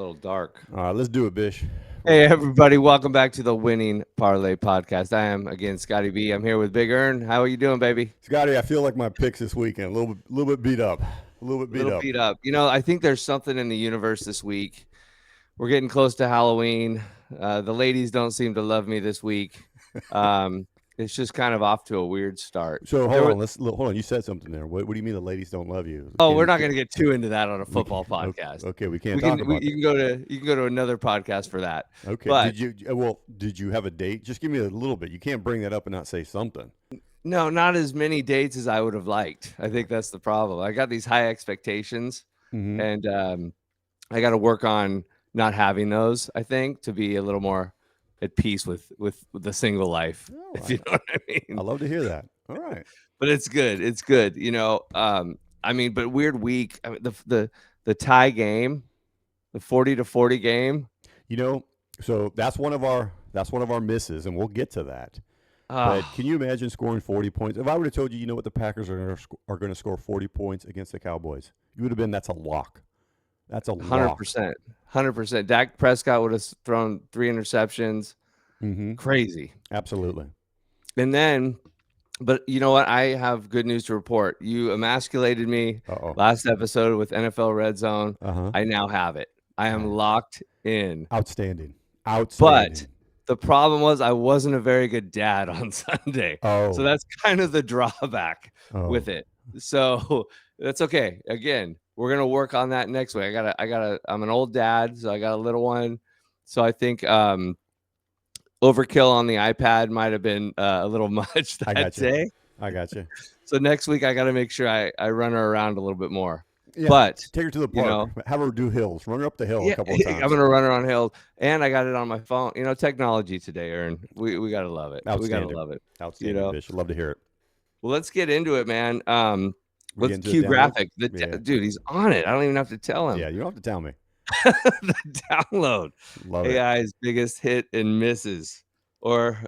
A little dark. All right, let's do it, Bish. Hey, everybody. Welcome back to the Winning Parlay podcast. I am, again, Scotty B. I'm here with Big Ern. How are you doing, baby? Scotty, I feel like my picks this weekend a little bit beat up, a little bit A beat little up. beat up. I think there's something in the universe this week. We're getting close to Halloween. The ladies don't seem to love me this week. It's just kind of off to a weird start. So There hold was, on, hold on. You said something there. What do you mean the ladies don't love you? oh, we're not going to get too into that on a We can, football podcast. okay, we can't talk about You that. can go to another podcast for that. Okay, But did you have a date? Just give me a little bit. You can't bring that up and not say something. no, not as many dates as I would have liked. I think that's the problem. I got these high expectations, Mm-hmm. and I got to work on not having those. I think to be a little more at peace with the single life, Oh, if you know what I mean. I love to hear that. All right. But it's good. It's good. But weird week. I mean, the tie game, the 40-40 game. You know, so that's one of our misses, and we'll get to that. But Ah, can you imagine scoring 40 points? If I would have told you, you know what, the Packers are going to score 40 points against the Cowboys, you would have been, that's a lock. That's a lock. 100%, 100%. Dak Prescott would have thrown 3 interceptions. Mm-hmm. Crazy. Absolutely. And then, but you know what? I have good news to report. You emasculated me Uh-oh. last episode with NFL Red Zone. Uh-huh. I now have it. I am locked in. Outstanding. But Outstanding. the problem was I wasn't a very good dad on Sunday. So Oh. that's kind of the drawback Oh. with it. So that's okay. Again, we're gonna work on that next week. I'm an old dad, so I got a little one. So I think overkill on the iPad might have been a little much I that got you. day. I got you. So next week I got to make sure I run her around a little bit more. Yeah. But Take her to the you park. know, Have her do hills. Run her up the hill a yeah, couple of I'm times. gonna run her on hills, and I got it on my phone. Technology today, Aaron. We gotta love it. We gotta Outstanding. love it. Outstanding, Bish. I'd love to hear it. Well, let's get into it, man. We Let's get into cue the download? graphic. Yeah. Dude, he's on it. I don't even have to tell him. Yeah, you don't have to tell me. The download. Love it. AI's biggest hit and misses, or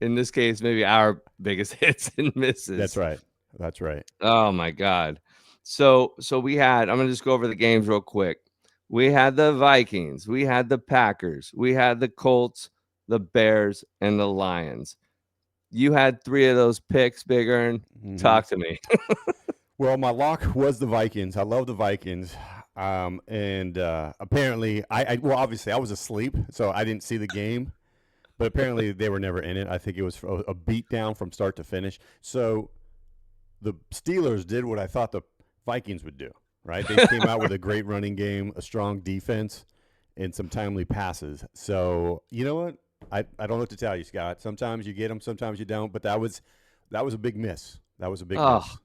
in this case, maybe our biggest hits and misses. That's right. That's right. Oh my God. So we had, I'm gonna just go over the games real quick. We had the Vikings, we had the Packers, we had the Colts, the Bears, and the Lions. You had 3 of those picks, Big Ern. Mhm. Talk to me. Well, my lock was the Vikings. I love the Vikings. And apparently, well, obviously, I was asleep, so I didn't see the game. But apparently, they were never in it. I think it was a beatdown from start to finish. So the Steelers did what I thought the Vikings would do, right? They came out with a great running game, a strong defense, and some timely passes. So you know what? I don't know what to tell you, Scott. Sometimes you get them, sometimes you don't. But that was a big miss. That was a big Oh, miss.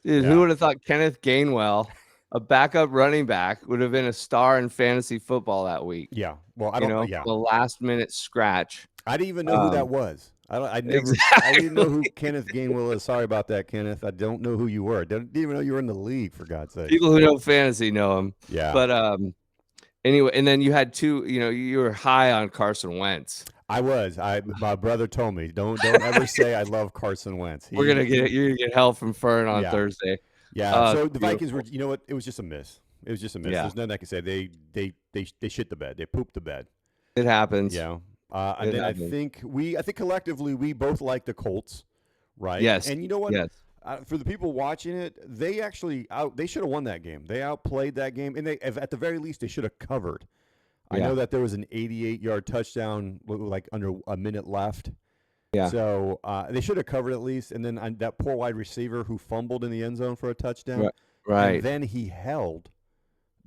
dude, Yeah. who would have thought Kenneth Gainwell, a backup running back, would have been a star in fantasy football that week? Yeah. Well, I don't. Yeah. The last minute scratch. I didn't even know who that was. I didn't know who Kenneth Gainwell is. Sorry about that, Kenneth. I don't know who you were. Didn't even know you were in the league, for God's sake. People who know fantasy know him. Yeah. But anyway, and then you had 2. You were high on Carson Wentz. I was. My brother told me, don't ever say I love Carson Wentz. You're gonna get hell from Fern on Thursday. Yeah. So the Vikings were. You know what? It was just a miss. It was just a miss. Yeah. There's nothing I can say. They shit the bed. They pooped the bed. It happens. Yeah. And then happens. I think collectively we both like the Colts, right? Yes. And you know what? Yes. For the people watching it, they should have won that game. They outplayed that game, and at the very least they should have covered. I know that there was an 88-yard touchdown like under a minute left. Yeah. So they should have covered at least. And then that poor wide receiver who fumbled in the end zone for a touchdown. Right. And then he held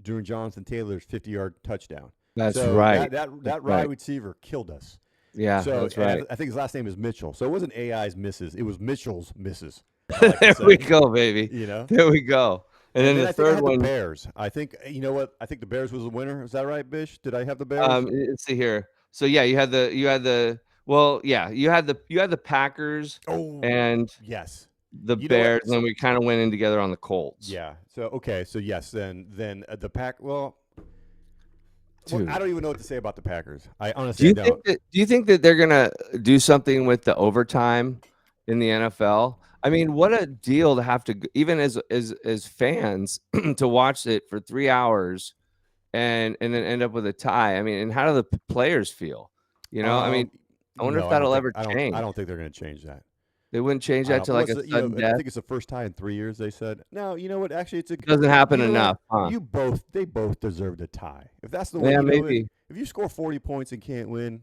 during Jonathan Taylor's 50-yard touchdown. That's so right. That wide receiver killed us. Yeah, So that's right. I think his last name is Mitchell. So it wasn't AI's misses. It was Mitchell's misses. I like to There say. we go, baby. You know? There we go. And then the I think I third had one. the Bears. I think, you know what? I think the Bears was the winner. Is that right, Bish? Did I have the Bears? Let's see here. So yeah, you had the you had the Packers and yes. the You know what? Bears, and then we kind of went in together on the Colts. Yeah. So okay. So yes. Then the Pack. Well, Dude. I don't even know what to say about the Packers. I honestly don't. Do you think that they're gonna do something with the overtime in the NFL? I mean, what a deal to have to, even as fans, to watch it for 3 hours and then end up with a tie. I mean, and how do the players feel? I mean, I wonder if No, I don't that'll think ever I change. don't think they're going to change that. They wouldn't change I that don't. to Well, like it's, a sudden I death. think it's the first tie in 3 years. They said no. You know what? Actually, it's a. It doesn't happen You know what? enough, huh? They both deserved a tie. If that's the way, Yeah, if maybe. you score 40 points and can't win,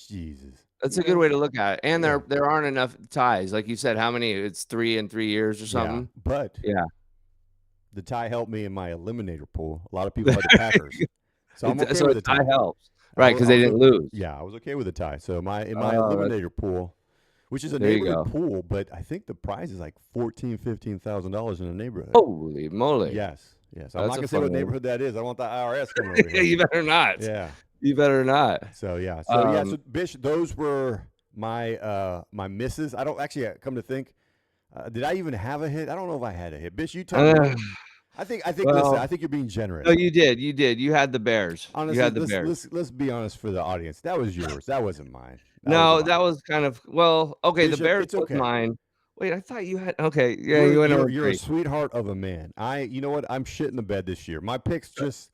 Jesus, That's a good way to look at it. And yeah, there aren't enough ties. Like you said, how many? It's 3 in 3 years or yeah. something. But Yeah. the tie helped me in my eliminator pool. A lot of people had the Packers, so I'm okay So with a the tie tie. helps. Right, because I they was, didn't lose. yeah, I was okay with the tie. So in my Oh, eliminator pool, which is a there you neighborhood go. pool, but I think the prize is like $14,000-$15,000 in a neighborhood. Holy moly. Yes, yes. I'm not That's a gonna say fun what one. neighborhood that is. I don't want the IRS coming over Yeah, here. you better not. Yeah. You better not. So yeah. Um, So Bish, those were my misses. I don't actually come to think. Did I even have a hit? I don't know if I had a hit. Bish, you tell me. uh, I think. Listen, well, I think you're being no, generous. you did. You did. You had the Bears. You Honestly, had the Bears. let's be honest for the audience. That was yours. That wasn't mine. That No, wasn't mine. that was kind of okay, the Bishop, Bears it's was okay. mine. Wait, I thought you had okay, yeah, you went over You're a 3. sweetheart of a man. You know what? I'm shit in the bed this year. My picks just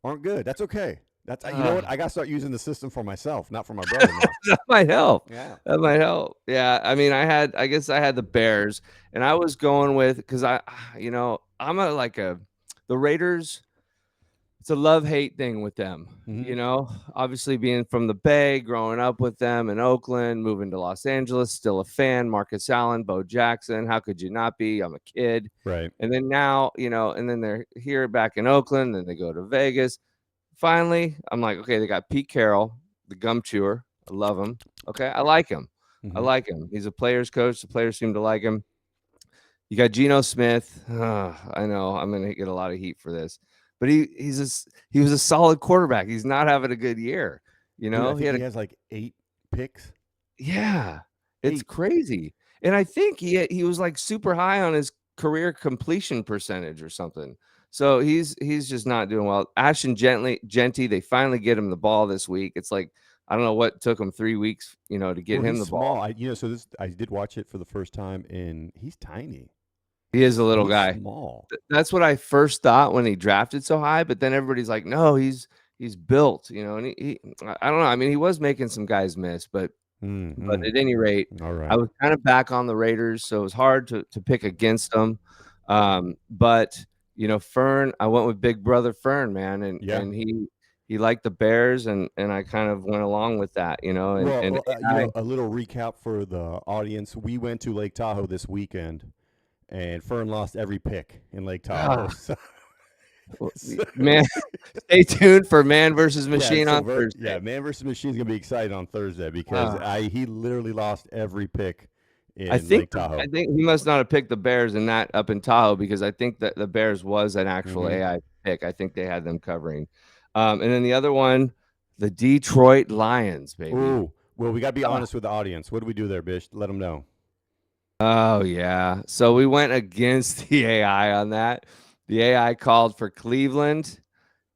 aren't good. That's okay. That's you know what? I got to start using the system for myself, not for my brother now. That might help. Yeah. That might help. Yeah, I mean, I guess I had the Bears, and I was going with because I'm the Raiders. It's a love-hate thing with them. Mm-hmm. Obviously being from the Bay, growing up with them in Oakland, moving to Los Angeles, still a fan. Marcus Allen, Bo Jackson. How could you not be? I'm a kid. Right. And then now, and then they're here back in Oakland, then they go to Vegas. Finally, I'm like, okay, they got Pete Carroll, the gum chewer. I love him. Okay, I like him. I Mm-hmm. like him. He's a player's coach. The players seem to like him. You got Geno Smith. I know I'm going to get a lot of heat for this, but he was a solid quarterback. He's not having a good year. Dude, I He think had he has like 8 picks. yeah, it's 8. crazy. And I think he was like super high on his career completion percentage or something. So he's just not doing well. Ashton Genty, they finally get him the ball this week. It's like I don't know what took him 3 weeks, to get Well, him he's the small. ball. I did watch it for the first time, and he's tiny. He is a little He's guy. small. That's what I first thought when he drafted so high, but then everybody's like, "No, he's built," and I don't know. I mean, he was making some guys miss, but Mm-hmm. at any rate, All I right. was kind of back on the Raiders, so it was hard to pick against them. But Fern, I went with Big Brother Fern, man, Yeah. and he liked the Bears, and I kind of went along with that, and AI, A little recap for the audience. We went to Lake Tahoe this weekend, and Fern lost every pick in Lake Tahoe. man, stay tuned for Man versus Machine on Thursday. Man versus Machine is gonna be excited on Thursday because he literally lost every pick I in think Lake Tahoe. I think he must not have picked the Bears in that up in Tahoe because I think that the Bears was an actual Mm-hmm. AI pick. I think they had them covering. And then the other one, the Detroit Lions, baby. Ooh, well, we gotta be honest with the audience. What do we do there, Bish? Let them know. Oh yeah. So we went against the AI on that. The AI called for Cleveland,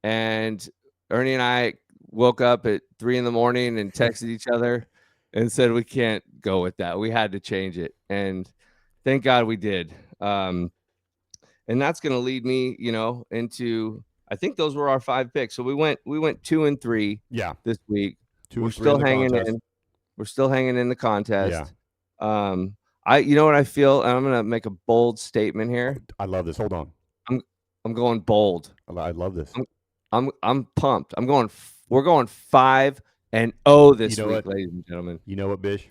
and Ernie and I woke up at 3 in the morning and texted each other and said we can't go with that. We had to change it, and thank God we did. And that's going to lead me, into I think those were our 5 picks. So we went 2 and 3 Yeah, this week. 2 We're and 3 in still the hanging contest. in. We're still hanging in the Yeah, contest. You know what I feel, and I'm going to make a bold statement here. I love this. Hold on. I'm going bold. I love this. I'm pumped. We're going 5-0 this You know week, what? ladies and gentlemen. You know what, Bish?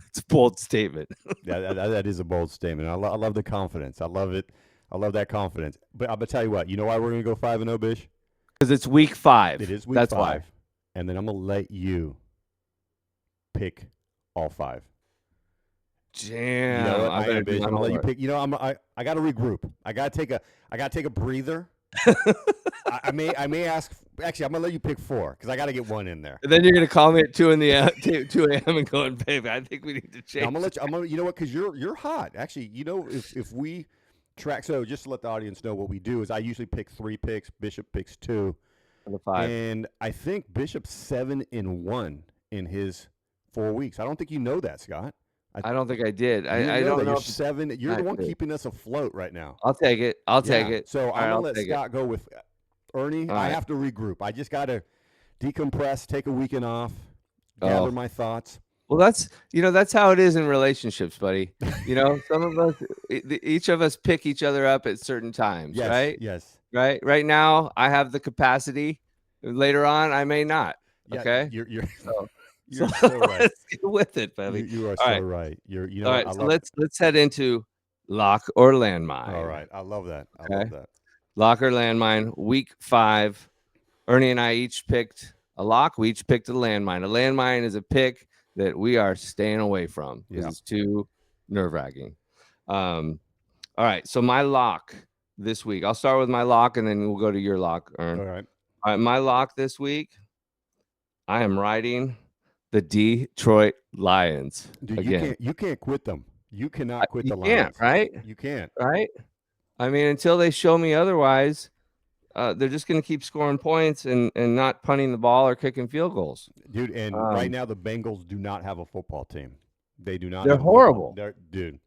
It's a bold statement. That is a bold statement. I love the confidence. I love it. I love that confidence. But I'm gonna tell you what. You know why we're gonna go 5-0, Bish? Because it's week 5. It is week That's 5. why. And then I'm gonna let you pick all 5. Damn. You know what? I better Bish. do I'm my gonna let you homework. pick. I gotta regroup. I gotta take a breather. I may ask. Actually, I'm gonna let you pick 4 because I gotta get 1 in there. And then you're gonna call me at 2 a.m. and going, baby, I think we need to change. Now, I'm gonna let you. You know what? Because you're hot. Actually, if we track. So just to let the audience know what we do is I usually pick 3 picks. Bishop picks 2. the 5. And I think Bishop's 7-1 in his 4 weeks. I don't think you know that, Scott. I don't think I did. I don't don't know. You're If 7. You're I the one did. keeping us afloat right now. I'll take it. I'll take Yeah. it. So All right, I'm gonna I'll let take Scott go with. Ernie, All I right. have to regroup. I just got to decompress, take a weekend off, gather Oh, my thoughts. well, that's how it is in relationships, buddy. Some of us, each of us pick each other up at certain times, Yes, right? yes. Right now, I have the capacity. Later on, I may not. Yeah, Okay. you're So, so you're so right. let's get with it, You buddy. you are All so right. right. You know All what? right. I So love. let's head into lock or All landmine. right. I love that. I love Okay. that. Lock or landmine. Week 5. Ernie and I each picked a lock. We each picked a landmine. A landmine is a pick that we are staying away from because Yeah. it's too nerve wracking. All right. So my lock this week. I'll start with my lock and then we'll go to your lock, Ern. All right. All right. My lock this week. I am riding the Detroit Lions Dude, you again. can't quit them. You cannot quit You the can't, Lions. right? You can't. Right? I mean, until they show me otherwise, they're just going to keep scoring points and not punting the ball or kicking field goals. Dude, and right Um, now the Bengals do not have a football team. They do not they're have a football. horrible. Dude,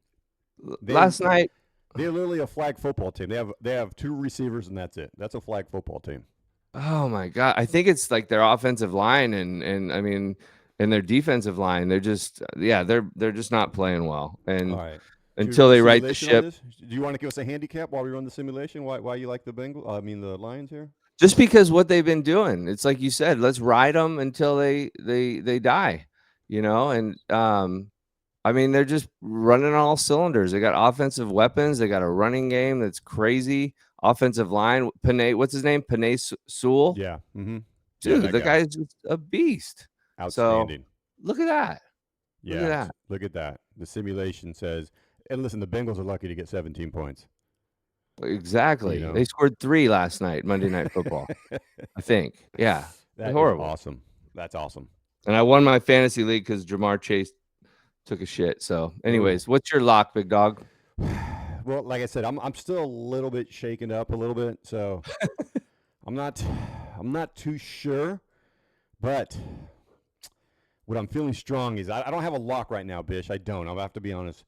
they Last night, they're literally a flag football team. They have 2 receivers and that's it. That's a flag football team. oh my god, I think it's like their offensive line and I mean, and their defensive line. They're just they're just not playing well. All And right. Should we until run the they right the simulation on ship, this? Do you want to give us a handicap while we run the simulation? Why you like the the Lions here? just because what they've been doing, it's like you said, let's ride them until they die, and I mean, they're just running on all cylinders. They got offensive weapons. They got a running game that's crazy. Offensive line, Panay, what's his name? Panay Sewell. Yeah. Mm-hmm. Yeah, Dude, that the guy. guy's just a beast. So Outstanding. look at that. Look at Yeah. that. Look at that. The simulation says, and listen, the Bengals are lucky to get 17 points. You Exactly. They know, scored 3 last night, Monday Night Football. I think. Yeah. that is Horrible. awesome. That's awesome. And I won my fantasy league because Jamar Chase took a shit. So, Ooh. anyways, what's your lock, big dog? Well, like I said, I'm still a little bit shaken up a little bit, so I'm not too sure, but what I'm feeling strong is I don't have a lock right now, Bish. I don't. I'll have to be honest.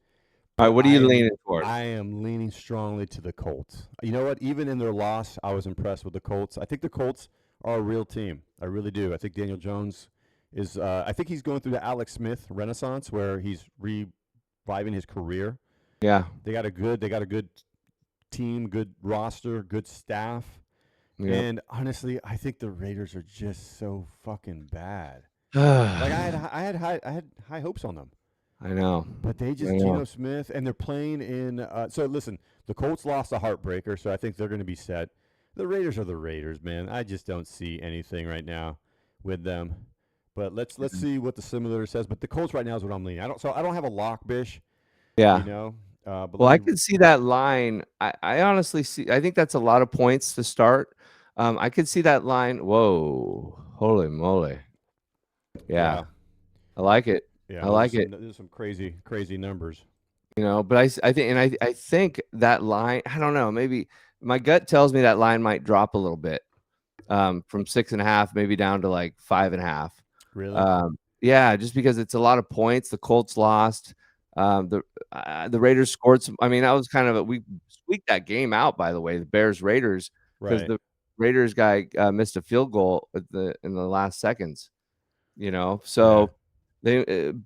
All right, But what are you leaning towards? I am leaning strongly to the Colts. You know what? Even in their loss, I was impressed with the Colts. I think the Colts are a real team. I really do. I think Daniel Jones is. I think he's going through the Alex Smith renaissance where he's reviving his career. Yeah. They got a good team, good roster, good staff. Yeah. And honestly, I think the Raiders are just so fucking bad. Like I had high hopes on them. I know. But they I just know. Geno Smith, and they're playing in. So listen, the Colts lost a heartbreaker, so I think they're going to be set. The Raiders are the Raiders, man. I just don't see anything right now with them. But let's see what the simulator says. But the Colts right now is what I'm leaning. I don't have a lock, Bish. Yeah. You know. But Well, I let me. could see that line. I honestly see. I think that's a lot of points to start. I could see that line. Whoa, holy moly! Yeah, Yeah. I like it. Yeah. I like it. Those are some crazy numbers. But I think, and I think that line. I don't know. Maybe my gut tells me that line might drop a little bit, from 6.5, maybe down to like 5.5. Really? Yeah, just because it's a lot of points. The Colts lost. The Raiders scored some. I mean, that was kind of we squeaked that game out. By the way, the Bears Raiders, because Right. the Raiders guy missed a field goal in the last seconds. Yeah. So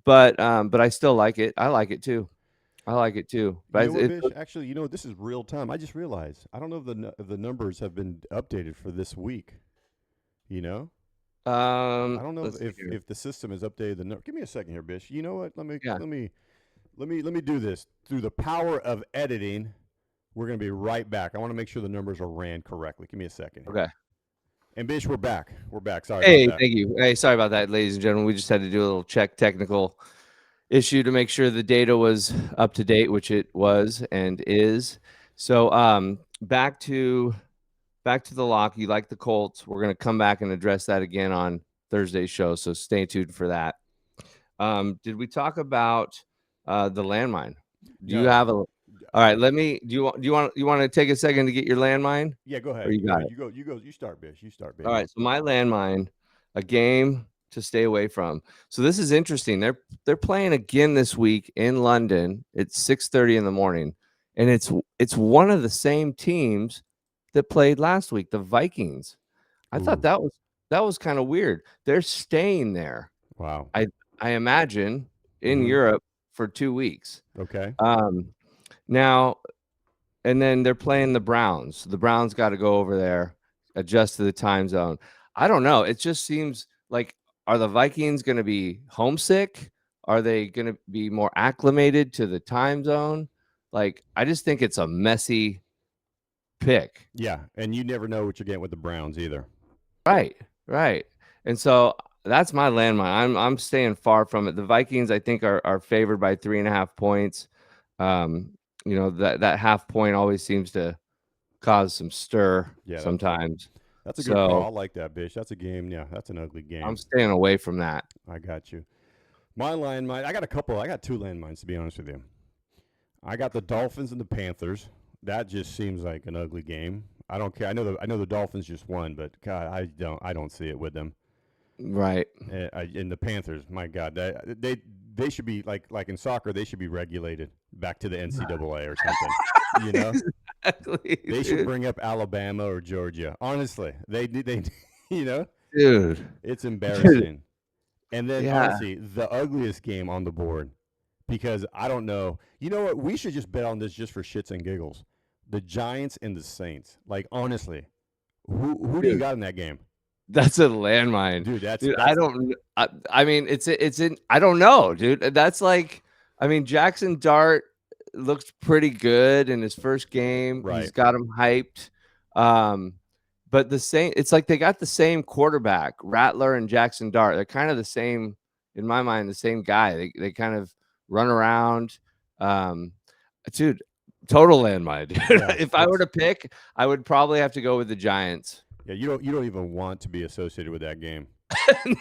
but I still like it. I like it too. I like it too. You But know what, Bish? Actually, you know what? This is real time. I just realized. I don't know if the numbers have been updated for this week. You know. I don't know let's see here. if the system has updated the number. Give me a second here, Bish. You know what? Yeah. Let me do this through the power of editing. We're gonna be right back. I want to make sure the numbers are ran correctly. Give me a second. Okay. And Bish, we're back. We're back. Sorry Hey, about that. thank you. Hey, sorry about that, ladies and gentlemen. We just had to do a little technical issue to make sure the data was up to date, which it was and is. So back to the lock. You like the Colts. We're going to come back and address that again on Thursday's show, so stay tuned for that. Did we talk about the landmine? Do you No. have a all right, do you want to take a second to get your landmine? Yeah, go ahead. Or you got it? You go. You start, Bish. You start, baby. All right, so my landmine, a game to stay away from. So this is interesting. They're playing again this week in London. It's 6:30 in the morning, and it's one of the same teams that played last week, the Vikings. I thought Ooh, that was kind of weird. They're staying there. wow. I I imagine in Mm-hmm. Europe for 2 weeks. Okay. Um, now and then they're playing the Browns. The Browns got to go over there, adjust to the time zone. I don't know. It just seems like, are the Vikings going to be homesick? Are they going to be more acclimated to the time zone? Like, I just think it's a messy pick. Yeah, and you never know what you're getting with the Browns either. Right, right. And so that's my landmine. I'm staying far from it. The Vikings, I think, are favored by 3.5 points. Um, that half point always seems to cause some stir Yeah, sometimes. that's a good call. So I like that, Bish. That's a game. Yeah, that's an ugly I'm game. staying away from that. I got you. My landmine. I got a couple. I got two landmines to be honest with you. I got the Dolphins and the Panthers. That just seems like an ugly game. I don't care. I know the Dolphins just won, but God, I don't see it with them. Right. In the Panthers, my God, they should be like in soccer. They should be regulated back to the NCAA or something. You know, Exactly, they should dude. bring up Alabama or Georgia. Honestly, they you know, Dude. it's Dude. embarrassing. And then Yeah. honestly, the ugliest game on the board because I don't know. You know what? We should just bet on this just for shits and giggles. The Giants and the Saints. Like honestly, who do you Dude, got in that game, that's a landmine. dude? That's Dude, I that's don't I mean, it's in I don't know, dude. That's like, I mean, Jackson Dart looked pretty good in his first game. He's right. got him hyped. Um, but it's like they got the same quarterback, Rattler and Jackson Dart. They're kind of the same, in my mind, the same guy. They kind of run around. Um, dude, total landmine, dude. Yeah, If I were it's to pick, I would probably have to go with the Giants. yeah. You don't even want to be associated with that game.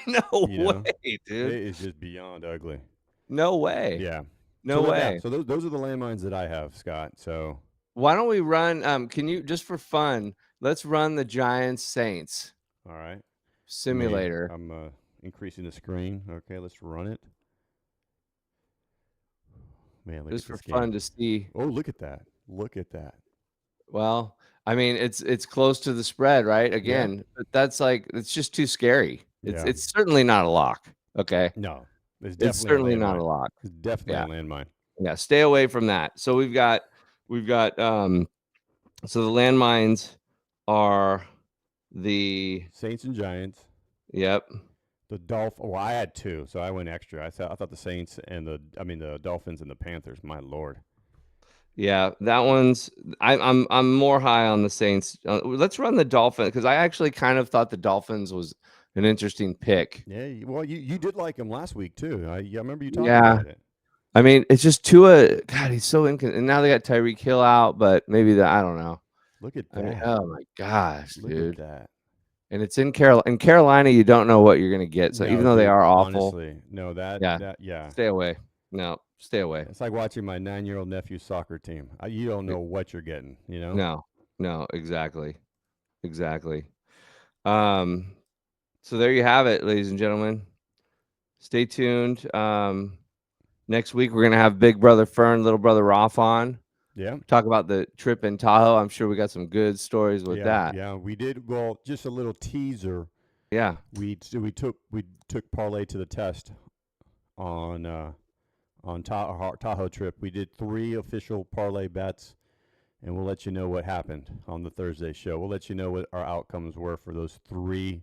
No You know, way, it dude. is just beyond ugly. No way. Yeah. No way. So those are the landmines that I have, Scott. So Why don't we run? Can you, just for fun, let's run the Giants Saints all right. Let me. simulator I'm increasing the screen. Okay, let's run it. Man, look just at for this fun game. to see. Oh, look at that. Look at that. Well, I mean, it's close to the spread, right? Yeah. Again, but that's like, it's just too scary. It's Yeah. it's certainly not a lock. Okay, No, it's it's definitely a certainly not a landmine. lock. It's definitely Yeah, a landmine. yeah. Stay away from that. So we've got so the landmines are the Saints and Giants. yep. The Well, I had two, so I went extra. I thought the Saints and the Dolphins and the Panthers. My lord. Yeah, that one's I'm more high on the Saints. Let's run the Dolphins because I actually kind of thought the Dolphins was an interesting pick. Yeah. Well, you did like him last week too. I remember you talking Yeah, about it. I mean, it's just Tua. God, he's so and now they got Tyreek Hill out, but maybe I don't know. Look at I mean, that. oh my gosh, Look at dude. that. And it's in Carolina, you don't know what you're gonna get. So No, even though they dude. are awful, Honestly, no. That yeah, that yeah. stay away. No, stay away. It's like watching my 9-year-old nephew's soccer team. You don't Y- know what you're getting. You know. No, no, exactly, exactly. Um, so there you have it, ladies and gentlemen. Stay tuned. Next week we're gonna have Big Brother Fern, Little Brother Roth on. Yeah. Talk about the trip in Tahoe. I'm sure we got some good stories with Yeah. that. Yeah. We did. Well, just a little teaser. Yeah. We took Parlay to the test on Tahoe trip. We did 3 official parlay bets, and we'll let you know what happened on the Thursday show. We'll let you know what our outcomes were for those 3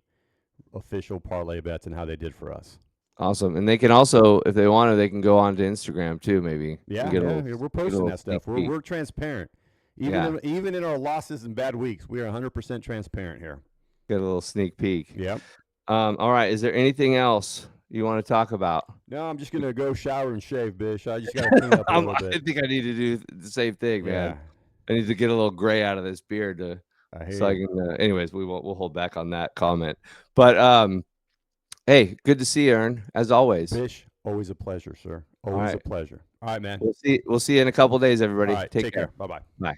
official parlay bets and how they did for us. Awesome. And they can also, if they want to, they can go on to Instagram too, maybe. And Yeah, get a yeah, little we're get a posting little that sneak stuff. We're peek. we're transparent. Yeah. Even in our losses and bad weeks, we are 100% transparent here. Get a little sneak peek. Yep. All right. Is there anything else you want to talk about? No, I'm just gonna go shower and shave, Bish. I just gotta clean up a little I bit. think I need to do the same thing, man. Yeah, I need to get a little gray out of this beard I hear so I you. can. Anyways, we'll hold back on that comment. But hey, good to see you, Ern, as always. Bish, always a pleasure, sir. All Always a right. pleasure. All right, man. We'll see you in a couple days, All everybody. right, Take take care. care. Bye bye. Bye.